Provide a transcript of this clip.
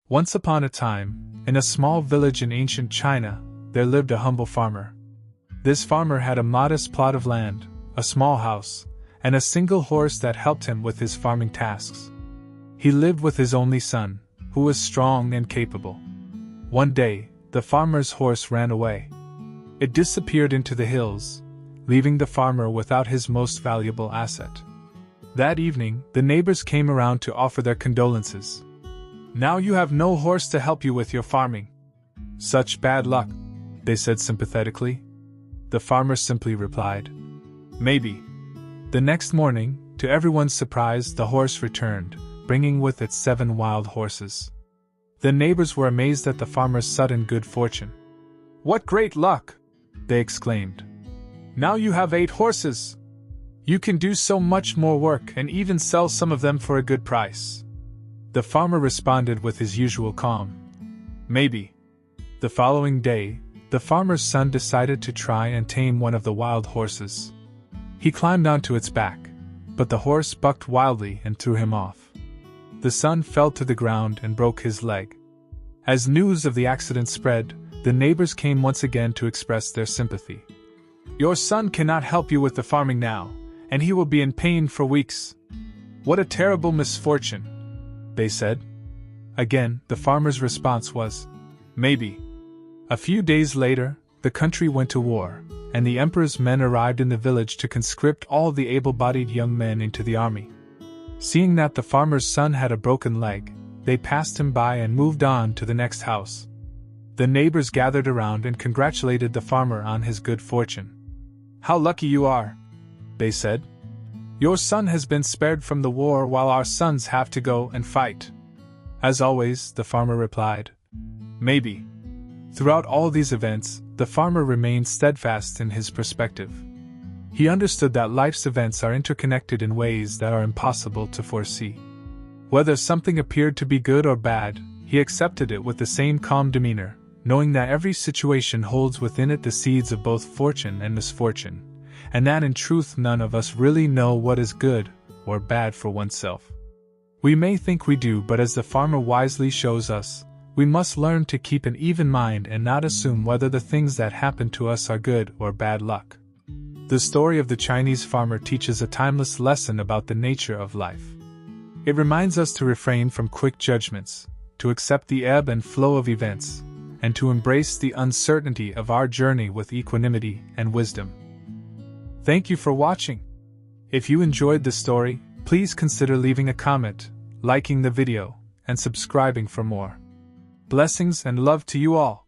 Once upon a time, in a small village in ancient China, there lived a humble farmer. This farmer had a modest plot of land, a small house, and a single horse that helped him with his farming tasks. He lived with his only son, who was strong and capable. One day, the farmer's horse ran away. It disappeared into the hills, leaving the farmer without his most valuable asset. That evening, the neighbors came around to offer their condolences. "Now you have no horse to help you with your farming. Such bad luck," they said sympathetically. The farmer simply replied, "Maybe." The next morning, to everyone's surprise, the horse returned, bringing with it 7 wild horses. The neighbors were amazed at the farmer's sudden good fortune. "What great luck!" they exclaimed. "Now you have 8 horses. You can do so much more work and even sell some of them for a good price." The farmer responded with his usual calm, "Maybe." The following day, the farmer's son decided to try and tame one of the wild horses. He climbed onto its back, but the horse bucked wildly and threw him off. The son fell to the ground and broke his leg. As news of the accident spread, the neighbors came once again to express their sympathy. "Your son cannot help you with the farming now, and he will be in pain for weeks. What a terrible misfortune," they said. Again, the farmer's response was, "Maybe." A few days later, the country went to war, and the emperor's men arrived in the village to conscript all the able-bodied young men into the army. Seeing that the farmer's son had a broken leg, they passed him by and moved on to the next house. The neighbors gathered around and congratulated the farmer on his good fortune. "How lucky you are," they said. "Your son has been spared from the war while our sons have to go and fight." As always, the farmer replied, "Maybe." Throughout all these events, the farmer remained steadfast in his perspective. He understood that life's events are interconnected in ways that are impossible to foresee. Whether something appeared to be good or bad, he accepted it with the same calm demeanor, knowing that every situation holds within it the seeds of both fortune and misfortune, and that in truth none of us really know what is good or bad for oneself. We may think we do, but as the farmer wisely shows us, we must learn to keep an even mind and not assume whether the things that happen to us are good or bad luck. The story of the Chinese farmer teaches a timeless lesson about the nature of life. It reminds us to refrain from quick judgments, to accept the ebb and flow of events, and to embrace the uncertainty of our journey with equanimity and wisdom. Thank you for watching. If you enjoyed the story, please consider leaving a comment, liking the video, and subscribing for more. Blessings and love to you all.